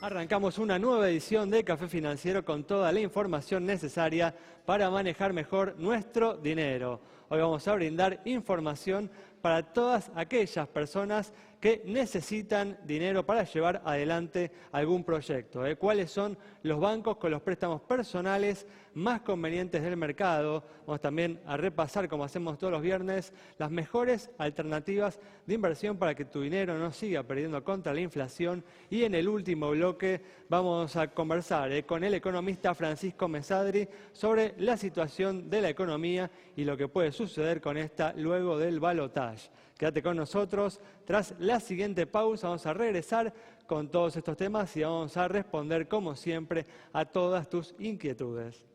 Arrancamos una nueva edición de Café Financiero con toda la información necesaria para manejar mejor nuestro dinero. Hoy vamos a brindar información para todas aquellas personas que necesitan dinero para llevar adelante algún proyecto. ¿Cuáles son los bancos con los préstamos personales más convenientes del mercado? Vamos también a repasar, como hacemos todos los viernes, las mejores alternativas de inversión para que tu dinero no siga perdiendo contra la inflación. Y en el último bloque vamos a conversar con el economista Francisco Mesadri sobre la situación de la economía y lo que puede suceder con esta luego del balotaje. Quédate con nosotros. Tras la siguiente pausa vamos a regresar con todos estos temas y vamos a responder, como siempre, a todas tus inquietudes.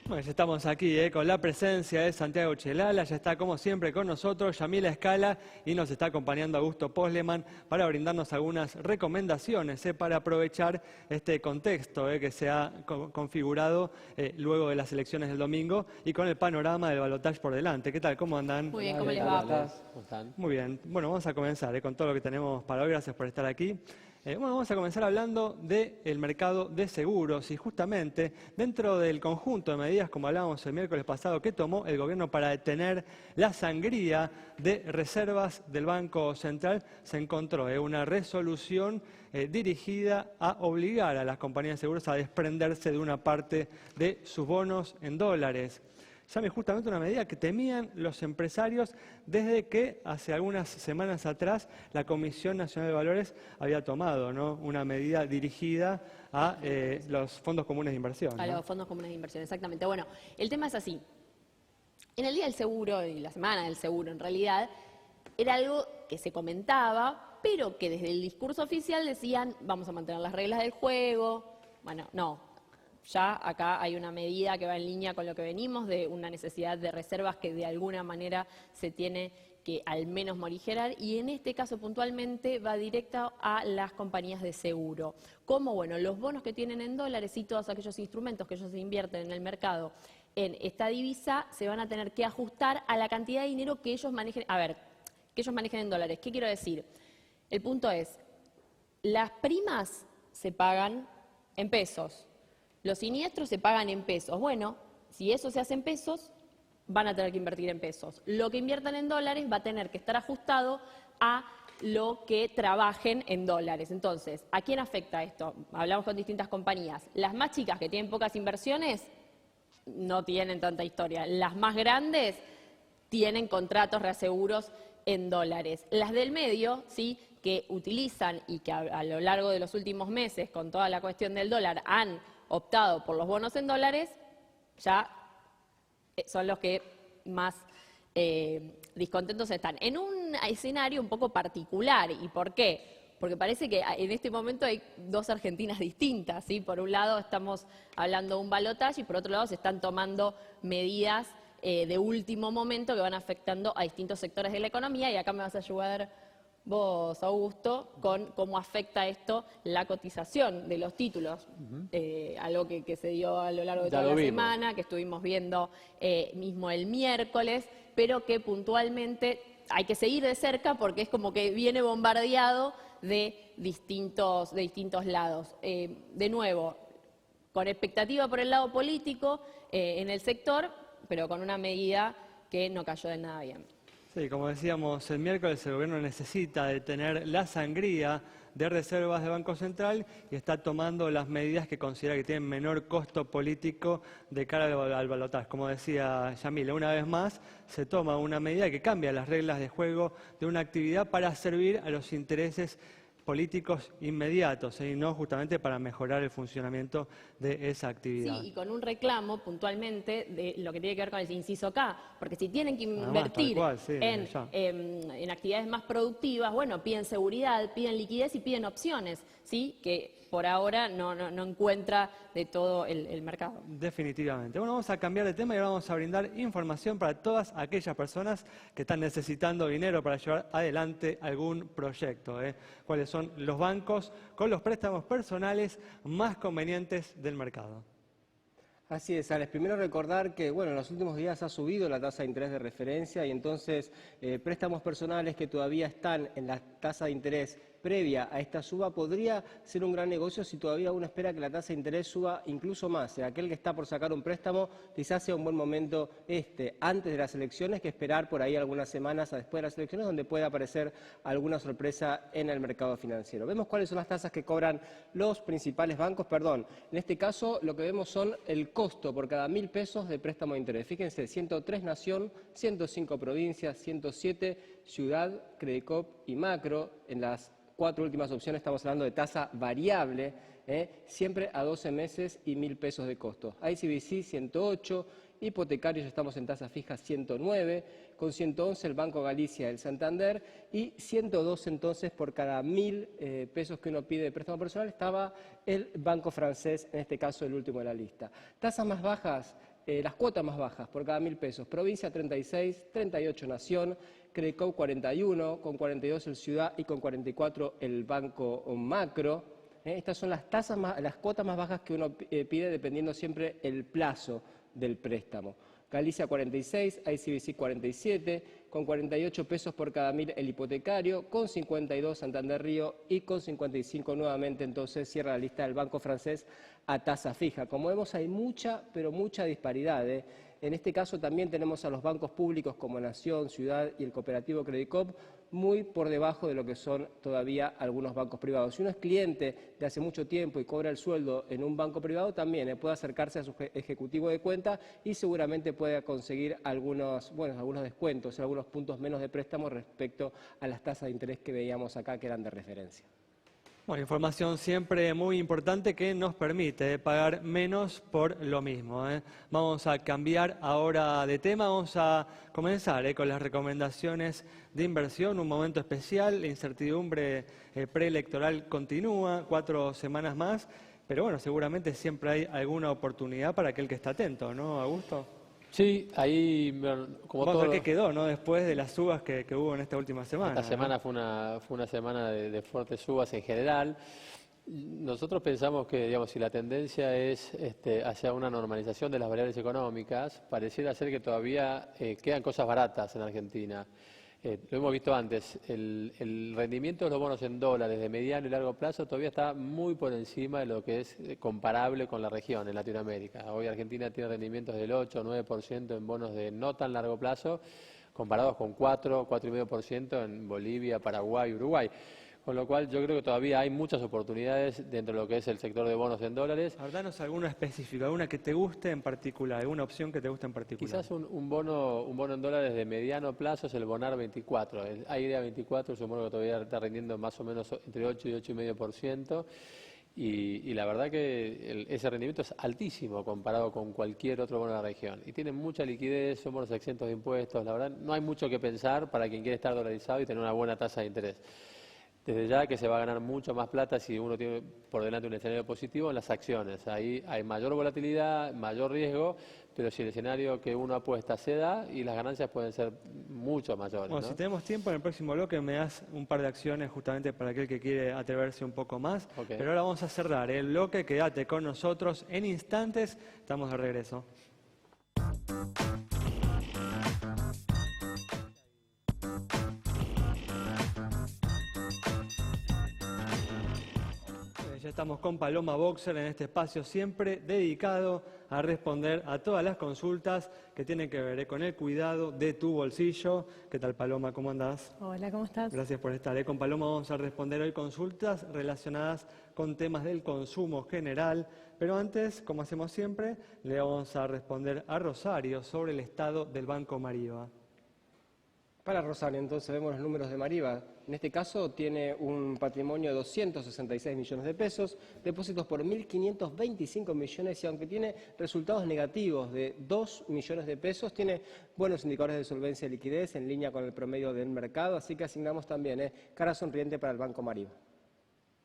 Bueno, ya estamos aquí con la presencia de Santiago Chelala, ya está como siempre con nosotros Yamila Escala y nos está acompañando Augusto Posleman para brindarnos algunas recomendaciones para aprovechar este contexto que se ha configurado luego de las elecciones del domingo y con el panorama del balotaje por delante. ¿Qué tal? ¿Cómo andan? Muy bien, ¿cómo les va? ¿Cómo están? Muy bien. Bueno, vamos a comenzar con todo lo que tenemos para hoy. Gracias por estar aquí. Bueno, vamos a comenzar hablando del mercado de seguros y justamente dentro del conjunto de medidas, como hablábamos el miércoles pasado, que tomó el gobierno para detener la sangría de reservas del Banco Central, se encontró una resolución dirigida a obligar a las compañías de seguros a desprenderse de una parte de sus bonos en dólares. Llame justamente una medida que temían los empresarios desde que hace algunas semanas atrás la Comisión Nacional de Valores había tomado una medida dirigida a los fondos comunes de inversión. A los fondos comunes de inversión, exactamente. Bueno, el tema es así. En el día del seguro y la semana del seguro, en realidad, era algo que se comentaba, pero que desde el discurso oficial decían, vamos a mantener las reglas del juego. Bueno, no. Ya acá hay una medida que va en línea con lo que venimos, de una necesidad de reservas que de alguna manera se tiene que al menos morigerar, y en este caso puntualmente va directa a las compañías de seguro. Como, bueno, los bonos que tienen en dólares y todos aquellos instrumentos que ellos invierten en el mercado en esta divisa se van a tener que ajustar a la cantidad de dinero que ellos manejen. A ver, que ellos manejen en dólares. ¿Qué quiero decir? El punto es, las primas se pagan en pesos. Los siniestros se pagan en pesos. Bueno, si eso se hace en pesos, van a tener que invertir en pesos. Lo que inviertan en dólares va a tener que estar ajustado a lo que trabajen en dólares. Entonces, ¿a quién afecta esto? Hablamos con distintas compañías. Las más chicas, que tienen pocas inversiones, no tienen tanta historia. Las más grandes tienen contratos, reaseguros en dólares. Las del medio, ¿sí?, que utilizan y que a lo largo de los últimos meses, con toda la cuestión del dólar, han optado por los bonos en dólares, ya son los que más discontentos están. En un escenario un poco particular. ¿Y por qué? Porque parece que en este momento hay dos Argentinas distintas, ¿sí? Por un lado estamos hablando de un balotaje y por otro lado se están tomando medidas de último momento que van afectando a distintos sectores de la economía, y acá me vas a ayudar vos, Augusto, con cómo afecta esto la cotización de los títulos, algo que se dio a lo largo de toda la semana, que estuvimos viendo mismo el miércoles, pero que puntualmente hay que seguir de cerca porque es como que viene bombardeado de distintos lados. De nuevo, con expectativa por el lado político en el sector, pero con una medida que no cayó de nada bien. Sí, como decíamos el miércoles, el gobierno necesita detener la sangría de reservas del Banco Central y está tomando las medidas que considera que tienen menor costo político de cara al balotaje. Como decía Yamila, una vez más se toma una medida que cambia las reglas de juego de una actividad para servir a los intereses políticos inmediatos y no justamente para mejorar el funcionamiento de esa actividad. Sí, y con un reclamo puntualmente de lo que tiene que ver con el inciso K, porque si tienen que invertir en actividades más productivas, bueno, piden seguridad, piden liquidez y piden opciones, ¿sí?, que por ahora no encuentra de todo el mercado. Definitivamente. Bueno, vamos a cambiar de tema y ahora vamos a brindar información para todas aquellas personas que están necesitando dinero para llevar adelante algún proyecto. ¿Cuáles son los bancos con los préstamos personales más convenientes del mercado? Así es, Alex. Primero recordar que, bueno, en los últimos días ha subido la tasa de interés de referencia y entonces préstamos personales que todavía están en la tasa de interés previa a esta suba podría ser un gran negocio si todavía uno espera que la tasa de interés suba incluso más. Aquel que está por sacar un préstamo quizás sea un buen momento antes de las elecciones que esperar por ahí algunas semanas después de las elecciones donde pueda aparecer alguna sorpresa en el mercado financiero. Vemos cuáles son las tasas que cobran los principales bancos, en este caso lo que vemos son el costo por cada 1.000 pesos de préstamo de interés. Fíjense, 103 Nación, 105 Provincias, 107 Ciudad, Credicop y Macro. En las 4 últimas opciones estamos hablando de tasa variable, siempre a 12 meses y 1.000 pesos de costo. ICBC 108, hipotecarios estamos en tasa fija 109, con 111 el Banco Galicia del Santander y 102 entonces por cada 1.000 pesos que uno pide de préstamo personal estaba el Banco Francés, en este caso el último de la lista. Tasas más bajas, las cuotas más bajas por cada 1.000 pesos, Provincia 36, 38 Nación, Credicop 41, con 42 el Ciudad y con 44 el Banco Macro. Estas son las tasas las cuotas más bajas que uno pide dependiendo siempre el plazo del préstamo. Galicia 46, ICBC 47, con 48 pesos por cada 1.000 el hipotecario, con 52 Santander Río y con 55 nuevamente entonces cierra la lista del Banco Francés a tasa fija. Como vemos hay mucha, pero mucha disparidad. En este caso también tenemos a los bancos públicos como Nación, Ciudad y el cooperativo Credicop muy por debajo de lo que son todavía algunos bancos privados. Si uno es cliente de hace mucho tiempo y cobra el sueldo en un banco privado, también puede acercarse a su ejecutivo de cuenta y seguramente puede conseguir algunos descuentos, algunos puntos menos de préstamo respecto a las tasas de interés que veíamos acá que eran de referencia. Bueno, información siempre muy importante que nos permite pagar menos por lo mismo. Vamos a cambiar ahora de tema, vamos a comenzar con las recomendaciones de inversión, un momento especial, la incertidumbre preelectoral continúa, 4 semanas más, pero bueno, seguramente siempre hay alguna oportunidad para aquel que está atento, ¿no, Augusto? Sí, ahí como Vamos a todo. ver qué quedó, ¿no? Después de las subas que hubo en esta última semana. Esta semana fue una semana de fuertes subas en general. Nosotros pensamos que, digamos, si la tendencia es hacia una normalización de las variables económicas, pareciera ser que todavía quedan cosas baratas en Argentina. Lo hemos visto antes, el rendimiento de los bonos en dólares de mediano y largo plazo todavía está muy por encima de lo que es comparable con la región en Latinoamérica. Hoy Argentina tiene rendimientos del 8 o 9% en bonos de no tan largo plazo, comparados con 4, 4,5% en Bolivia, Paraguay, Uruguay. Con lo cual yo creo que todavía hay muchas oportunidades dentro de lo que es el sector de bonos en dólares. Danos alguna específica, alguna que te guste en particular, alguna opción que te guste en particular. Quizás un bono en dólares de mediano plazo es el Bonar 24. El AIREA 24 es un bono que todavía está rindiendo más o menos entre 8 y 8,5%. Y la verdad que ese rendimiento es altísimo comparado con cualquier otro bono de la región. Y tiene mucha liquidez, son bonos exentos de impuestos. La verdad no hay mucho que pensar para quien quiere estar dolarizado y tener una buena tasa de interés. Desde ya que se va a ganar mucho más plata si uno tiene por delante un escenario positivo en las acciones. Ahí hay mayor volatilidad, mayor riesgo, pero si el escenario que uno apuesta se da y las ganancias pueden ser mucho mayores. Bueno, ¿no? Si tenemos tiempo, en el próximo bloque me das un par de acciones justamente para aquel que quiere atreverse un poco más. Okay. Pero ahora vamos a cerrar el bloque, quédate con nosotros en instantes, estamos de regreso. Ya estamos con Paloma Boxer en este espacio siempre dedicado a responder a todas las consultas que tienen que ver con el cuidado de tu bolsillo. ¿Qué tal, Paloma? ¿Cómo andás? Hola, ¿cómo estás? Gracias por estar. Con Paloma vamos a responder hoy consultas relacionadas con temas del consumo general. Pero antes, como hacemos siempre, le vamos a responder a Rosario sobre el estado del Banco Mariva. Para Rosario, entonces vemos los números de Mariva. En este caso tiene un patrimonio de 266 millones de pesos, depósitos por 1.525 millones y aunque tiene resultados negativos de 2 millones de pesos, tiene buenos indicadores de solvencia y liquidez en línea con el promedio del mercado, así que asignamos también cara sonriente para el Banco Mariva.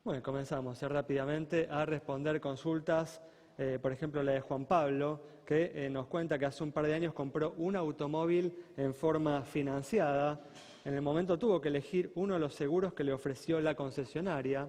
Bueno, comenzamos rápidamente a responder consultas. Por ejemplo, la de Juan Pablo, que nos cuenta que hace un par de años compró un automóvil en forma financiada. En el momento tuvo que elegir uno de los seguros que le ofreció la concesionaria.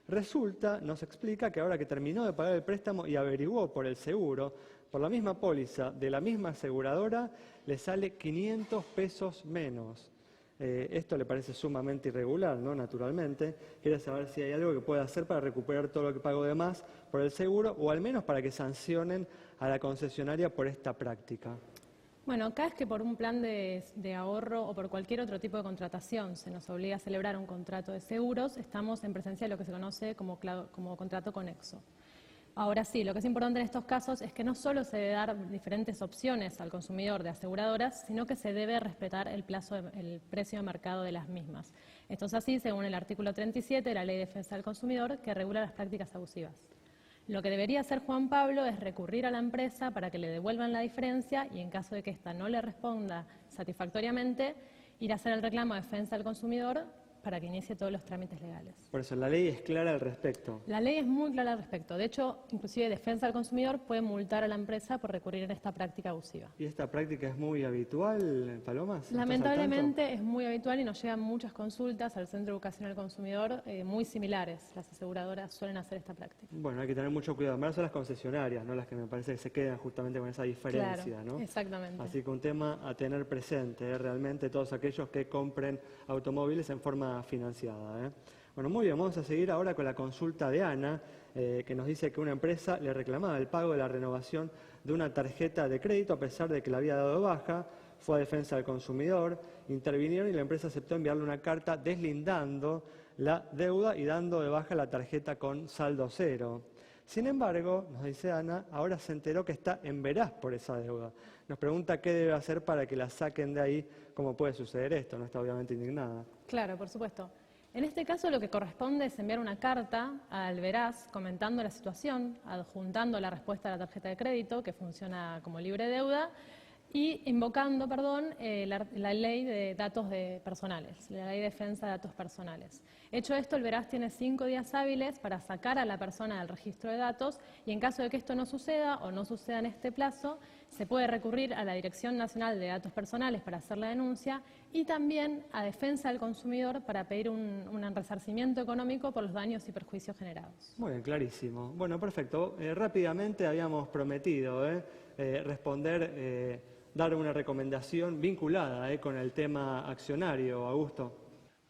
Resulta, nos explica, que ahora que terminó de pagar el préstamo y averiguó por el seguro, por la misma póliza de la misma aseguradora le sale 500 pesos menos. Esto le parece sumamente irregular, ¿no? Naturalmente. Quiere saber si hay algo que pueda hacer para recuperar todo lo que pagó de más por el seguro o al menos para que sancionen a la concesionaria por esta práctica. Bueno, acá es que por un plan de ahorro o por cualquier otro tipo de contratación se nos obliga a celebrar un contrato de seguros, estamos en presencia de lo que se conoce como contrato conexo. Ahora sí, lo que es importante en estos casos es que no solo se debe dar diferentes opciones al consumidor de aseguradoras, sino que se debe respetar el precio de mercado de las mismas. Esto es así según el artículo 37 de la Ley de Defensa del Consumidor, que regula las prácticas abusivas. Lo que debería hacer Juan Pablo es recurrir a la empresa para que le devuelvan la diferencia y en caso de que ésta no le responda satisfactoriamente, ir a hacer el reclamo de defensa del consumidor para que inicie todos los trámites legales. Por eso, la ley es clara al respecto. La ley es muy clara al respecto. De hecho, inclusive Defensa del Consumidor puede multar a la empresa por recurrir a esta práctica abusiva. ¿Y esta práctica es muy habitual, Paloma? Lamentablemente es muy habitual y nos llegan muchas consultas al Centro de Educación al Consumidor muy similares. Las aseguradoras suelen hacer esta práctica. Bueno, hay que tener mucho cuidado. Más son las concesionarias, ¿no? Las que me parece que se quedan justamente con esa diferencia, Claro, ¿no? exactamente. Así que un tema a tener presente, realmente todos aquellos que compren automóviles en forma financiada. Bueno, muy bien, vamos a seguir ahora con la consulta de Ana, que nos dice que una empresa le reclamaba el pago de la renovación de una tarjeta de crédito a pesar de que la había dado de baja, fue a defensa del consumidor, intervinieron y la empresa aceptó enviarle una carta deslindando la deuda y dando de baja la tarjeta con saldo cero. Sin embargo, nos dice Ana, ahora se enteró que está en veraz por esa deuda. Nos pregunta qué debe hacer para que la saquen de ahí, cómo puede suceder esto, no está obviamente indignada. Claro, por supuesto. En este caso lo que corresponde es enviar una carta al Veraz comentando la situación, adjuntando la respuesta a la tarjeta de crédito, que funciona como libre deuda, y invocando, la ley de datos personales, la ley de defensa de datos personales. Hecho esto, el Veraz tiene 5 días hábiles para sacar a la persona del registro de datos y en caso de que esto no suceda o no suceda en este plazo, se puede recurrir a la Dirección Nacional de Datos Personales para hacer la denuncia y también a Defensa del Consumidor para pedir un resarcimiento económico por los daños y perjuicios generados. Muy bien, clarísimo. Bueno, perfecto. Rápidamente habíamos prometido responder, dar una recomendación vinculada con el tema accionario, Augusto.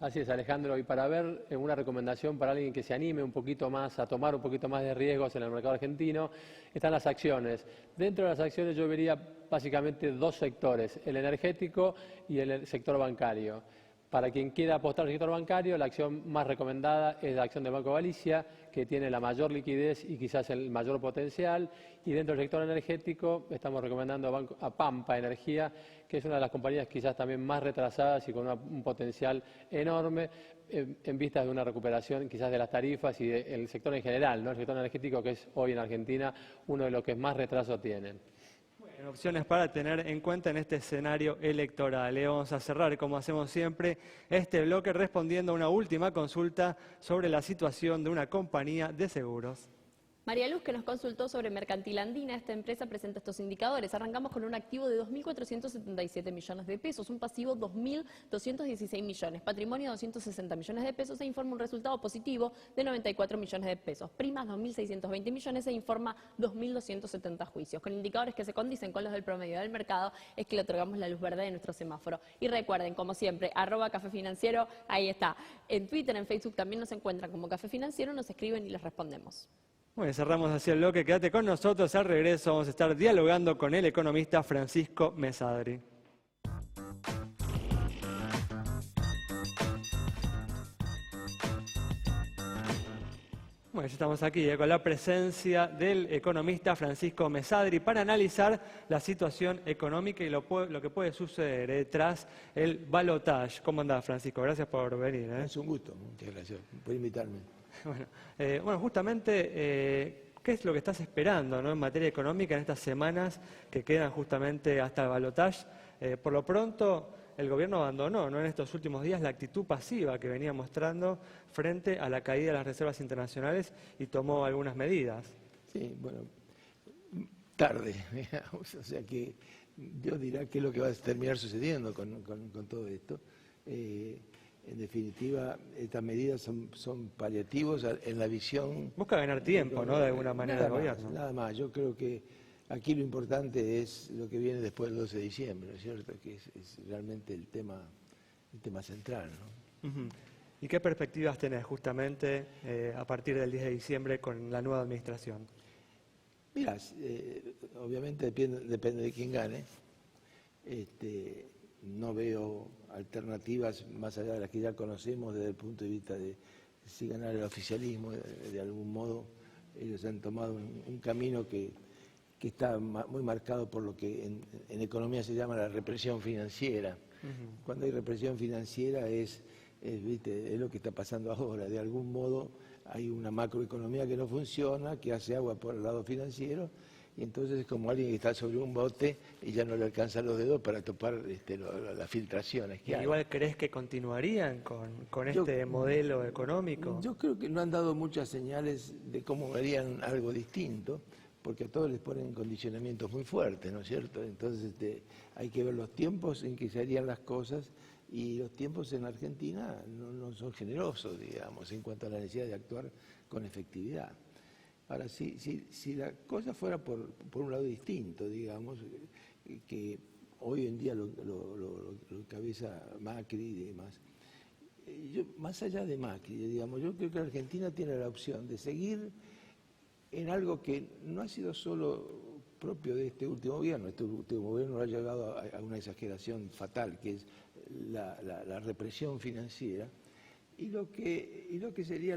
Así es, Alejandro, y para ver una recomendación para alguien que se anime un poquito más a tomar un poquito más de riesgos en el mercado argentino, están las acciones. Dentro de las acciones yo vería básicamente 2 sectores, el energético y el sector bancario. Para quien quiera apostar al sector bancario, la acción más recomendada es la acción del Banco Galicia, que tiene la mayor liquidez y quizás el mayor potencial. Y dentro del sector energético estamos recomendando a Pampa Energía, que es una de las compañías quizás también más retrasadas y con un potencial enorme en vistas de una recuperación quizás de las tarifas y del sector en general, ¿no? El sector energético que es hoy en Argentina uno de los que más retraso tienen. Opciones para tener en cuenta en este escenario electoral. Vamos a cerrar, como hacemos siempre, este bloque respondiendo a una última consulta sobre la situación de una compañía de seguros. María Luz, que nos consultó sobre Mercantil Andina, esta empresa presenta estos indicadores. Arrancamos con un activo de 2.477 millones de pesos, un pasivo 2.216 millones, patrimonio 260 millones de pesos e informa un resultado positivo de 94 millones de pesos, primas 2.620 millones e informa 2.270 juicios. Con indicadores que se condicen con los del promedio del mercado es que le otorgamos la luz verde de nuestro semáforo. Y recuerden, como siempre, @Café Financiero, ahí está. En Twitter, en Facebook también nos encuentran como Café Financiero, nos escriben y les respondemos. Bueno, cerramos así el bloque. Quédate con nosotros. Al regreso vamos a estar dialogando con el economista Francisco Mesadri. Bueno, ya estamos aquí con la presencia del economista Francisco Mesadri para analizar la situación económica y lo que puede suceder tras el balotaje. ¿Cómo andás, Francisco? Gracias por venir. Es un gusto, muchas gracias por invitarme. Bueno, justamente, ¿qué es lo que estás esperando, ¿no? En materia económica en estas semanas que quedan justamente hasta el balotaje? Por lo pronto, el gobierno abandonó, ¿no? En estos últimos días la actitud pasiva que venía mostrando frente a la caída de las reservas internacionales y tomó algunas medidas. Sí, bueno, tarde, digamos, o sea que Dios dirá qué es lo que va a terminar sucediendo con todo esto. En definitiva, estas medidas son paliativos en la visión... Busca ganar tiempo, ¿no? De alguna manera del gobierno. Nada más, yo creo que Aquí lo importante es lo que viene después del 12 de diciembre, ¿no es cierto? Que es realmente el tema central, ¿no? Ujú. ¿Y qué perspectivas tenés justamente a partir del 10 de diciembre con la nueva administración? Mirá, obviamente depende de quién gane. No veo alternativas más allá de las que ya conocemos desde el punto de vista de si ganar el oficialismo. De algún modo ellos han tomado un camino que está muy marcado por lo que en economía se llama la represión financiera. Cuando hay represión financiera ¿viste? Es lo que está pasando ahora. De algún modo hay una macroeconomía que no funciona, que hace agua por el lado financiero, y entonces es como alguien que está sobre un bote y ya no le alcanzan los dedos para topar las filtraciones que hay. ¿Igual crees que continuarían con este modelo económico? Yo creo que no han dado muchas señales de cómo harían algo distinto, porque a todos les ponen condicionamientos muy fuertes, ¿no es cierto? Entonces hay que ver los tiempos en que se harían las cosas, y los tiempos en Argentina no son generosos, digamos, en cuanto a la necesidad de actuar con efectividad. Ahora, si la cosa fuera por un lado distinto, digamos, que hoy en día lo encabeza Macri y demás, más allá de Macri, digamos, yo creo que Argentina tiene la opción de seguir en algo que no ha sido solo propio de este último gobierno. Este último gobierno ha llegado a una exageración fatal, que es la represión financiera, y lo que sería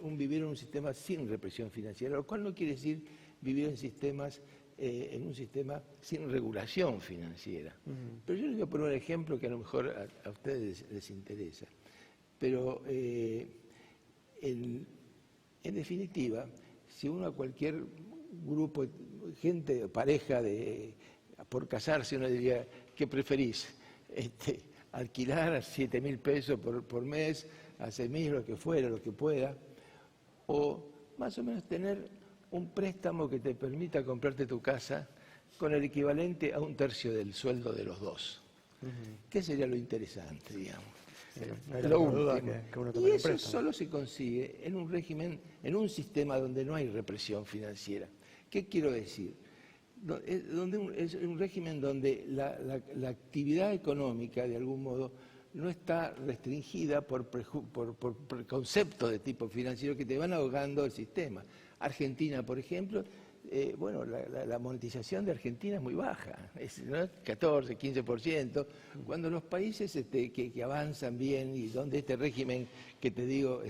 vivir en un sistema sin represión financiera, lo cual no quiere decir vivir en un sistema sin regulación financiera. Pero yo les voy a poner un ejemplo que a lo mejor a ustedes les interesa. Pero en definitiva, si uno a cualquier grupo, gente, pareja por casarse, uno diría, ¿qué preferís? Alquilar a 7.000 pesos por mes, a 6.000, lo que fuera, lo que pueda, o más o menos tener un préstamo que te permita comprarte tu casa con el equivalente a 1/3 del sueldo de los dos. ¿Qué sería lo interesante, digamos? Lo último. Y eso solo se consigue en un régimen, en un sistema donde no hay represión financiera. ¿Qué quiero decir? Es un régimen donde la actividad económica, de algún modo, no está restringida por conceptos de tipo financiero que te van ahogando el sistema. Argentina, por ejemplo, la monetización de Argentina es muy baja, ¿no? 14, 15%, cuando los países que avanzan bien y donde este régimen que te digo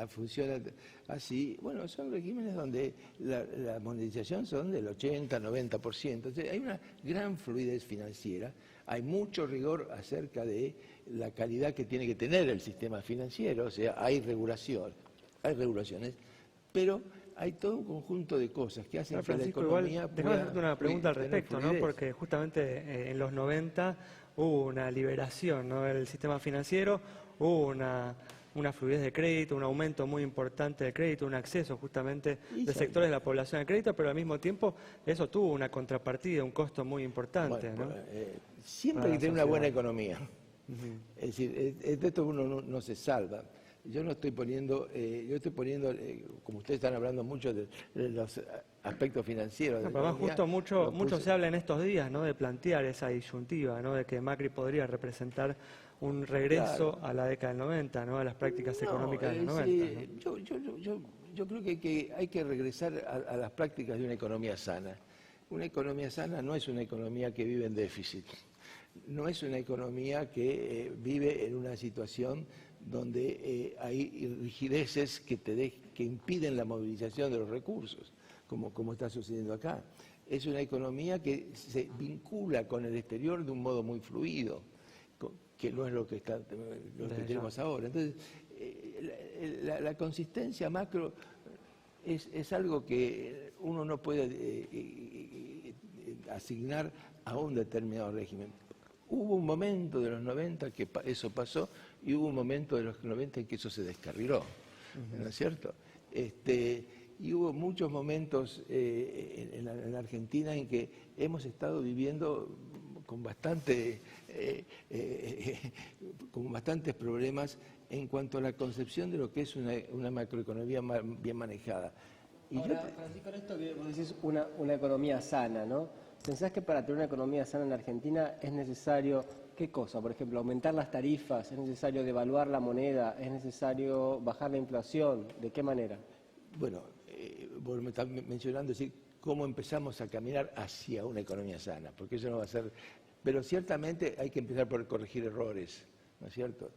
funciona así, son regímenes donde la monetización son del 80, 90%. Entonces hay una gran fluidez financiera, hay mucho rigor acerca de la calidad que tiene que tener el sistema financiero, o sea, hay regulaciones, pero hay todo un conjunto de cosas que hacen que la economía pueda... Déjame hacerte una pregunta al respecto, ¿no? Porque justamente en los 90 hubo una liberación, ¿no?, del sistema financiero, hubo una fluidez de crédito, un aumento muy importante de crédito, un acceso justamente de sectores de la población al crédito, pero al mismo tiempo eso tuvo una contrapartida, un costo muy importante, ¿no? Siempre hay que tener una buena economía. Es decir, de esto uno no se salva. Yo no estoy poniendo, como ustedes están hablando mucho de los aspectos financieros. Pero además justo mucho se habla en estos días, ¿no?, de plantear esa disyuntiva, ¿no?, de que Macri podría representar un regreso a la década del 90, ¿no?, a las prácticas económicas del 90. ¿no? Yo creo que hay que regresar a las prácticas de una economía sana. Una economía sana no es una economía que vive en déficit, no es una economía que vive en una situación donde hay rigideces que impiden la movilización de los recursos, como está sucediendo acá. Es una economía que se vincula con el exterior de un modo muy fluido, que no es lo que tenemos ahora. Entonces, la consistencia macro es algo que uno no puede asignar a un determinado régimen. Hubo un momento de los 90 que eso pasó, y hubo un momento de los 90 en que eso se descarriló, ¿no es cierto? Y hubo muchos momentos en la Argentina en que hemos estado viviendo con bastantes problemas en cuanto a la concepción de lo que es una macroeconomía bien manejada. Ahora, Francisco, en esto que vos decís una economía sana, ¿no? ¿Pensás que para tener una economía sana en la Argentina es necesario, qué cosa? Por ejemplo, aumentar las tarifas, es necesario devaluar la moneda, es necesario bajar la inflación, ¿de qué manera? Bueno, vos me estás mencionando decir cómo empezamos a caminar hacia una economía sana, porque eso no va a ser... Pero ciertamente hay que empezar por corregir errores, ¿no es cierto?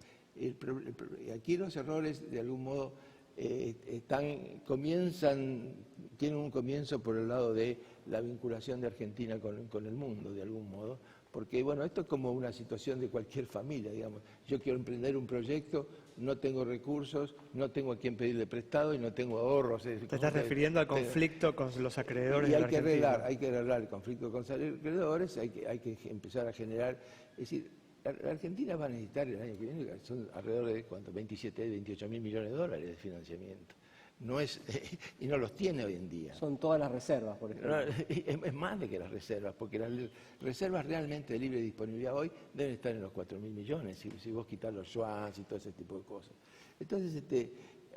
Aquí los errores, de algún modo, tienen un comienzo por el lado de la vinculación de Argentina con el mundo, de algún modo, porque, bueno, esto es como una situación de cualquier familia, digamos. Yo quiero emprender un proyecto, no tengo recursos, no tengo a quién pedirle prestado y no tengo ahorros. ¿Te estás refiriendo al conflicto con los acreedores de la Argentina? Hay que arreglar el conflicto con los acreedores, hay que empezar a generar... Es decir, la Argentina va a necesitar el año que viene, son alrededor de, ¿cuánto? 27, 28 mil millones de dólares de financiamiento. No es, y no los tiene hoy en día. Son todas las reservas, por ejemplo. Es más de que las reservas, porque las reservas realmente de libre disponibilidad hoy deben estar en los 4 mil millones, si vos quitas los yuans y todo ese tipo de cosas. Entonces,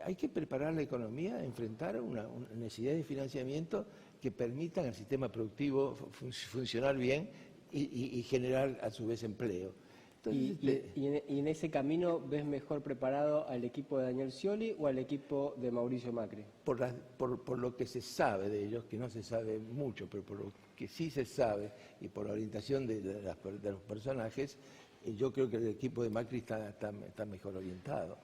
hay que preparar la economía a enfrentar una necesidad de financiamiento que permitan al sistema productivo funcionar bien y generar a su vez empleo. Entonces, y en ese camino ves mejor preparado al equipo de Daniel Scioli o al equipo de Mauricio Macri? Por lo que se sabe de ellos, que no se sabe mucho, pero por lo que sí se sabe y por la orientación de los personajes, yo creo que el equipo de Macri está mejor orientado.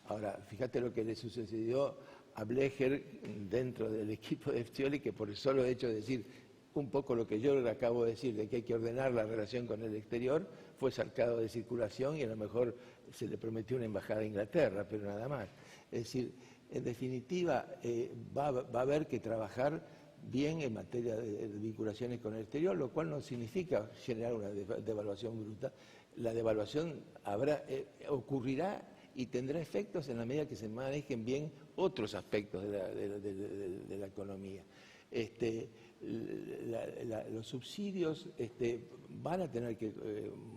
Ahora, fíjate lo que le sucedió a Blecher dentro del equipo de Scioli, que por el solo hecho de decir un poco lo que yo le acabo de decir, de que hay que ordenar la relación con el exterior, fue sacado de circulación y a lo mejor se le prometió una embajada a Inglaterra, pero nada más. Es decir, en definitiva, va a haber que trabajar bien en materia de vinculaciones con el exterior, lo cual no significa generar una devaluación bruta. La devaluación ocurrirá y tendrá efectos en la medida que se manejen bien otros aspectos de la economía. Los subsidios van a tener que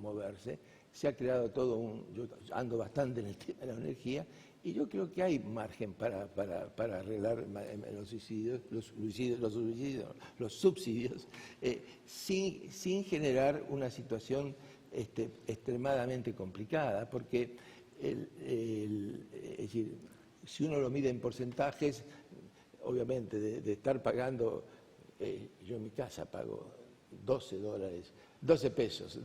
moverse. Se ha creado yo ando bastante en el tema de la energía y yo creo que hay margen para arreglar los subsidios sin generar una situación extremadamente complicada, porque es decir, si uno lo mide en porcentajes, obviamente de estar pagando, yo en mi casa pago $12 pesos,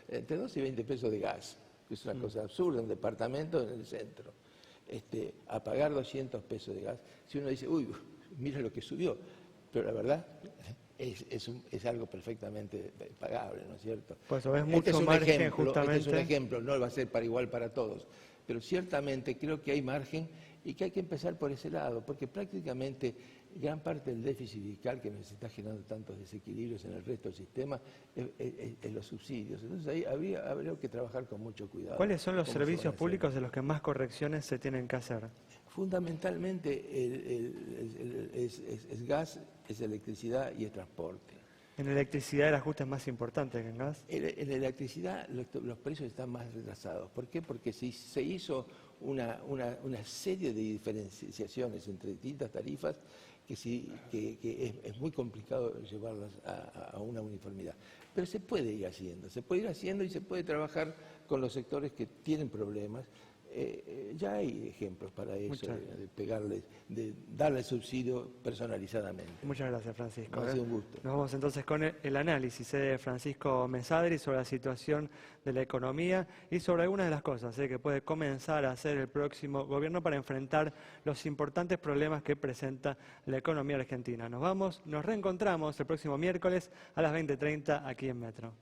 entre 12 y 20 pesos de gas, que es una cosa absurda, un departamento en el centro, a pagar 200 pesos de gas. Si uno dice, uy, mira lo que subió, pero la verdad es algo perfectamente pagable, ¿no es cierto? Pues eso es mucho margen, justamente. Este es un ejemplo, no va a ser para igual para todos, pero ciertamente creo que hay margen y que hay que empezar por ese lado, porque prácticamente gran parte del déficit fiscal que nos está generando tantos desequilibrios en el resto del sistema es los subsidios. Entonces ahí habría que trabajar con mucho cuidado. ¿Cuáles son los servicios públicos de los que más correcciones se tienen que hacer? Fundamentalmente es gas, es electricidad y es transporte. ¿En electricidad el ajuste es más importante que en gas? En electricidad los precios están más retrasados. ¿Por qué? Porque se hizo una serie de diferenciaciones entre distintas tarifas que es muy complicado llevarlas a una uniformidad. Pero se puede ir haciendo y se puede trabajar con los sectores que tienen problemas. Ya hay ejemplos para eso, de darle subsidio personalizadamente. Muchas gracias, Francisco. Ha sido un gusto. Nos vamos entonces con el análisis de Francisco Mesadri sobre la situación de la economía y sobre algunas de las cosas que puede comenzar a hacer el próximo gobierno para enfrentar los importantes problemas que presenta la economía argentina. Nos reencontramos el próximo miércoles a las 20:30 aquí en Metro.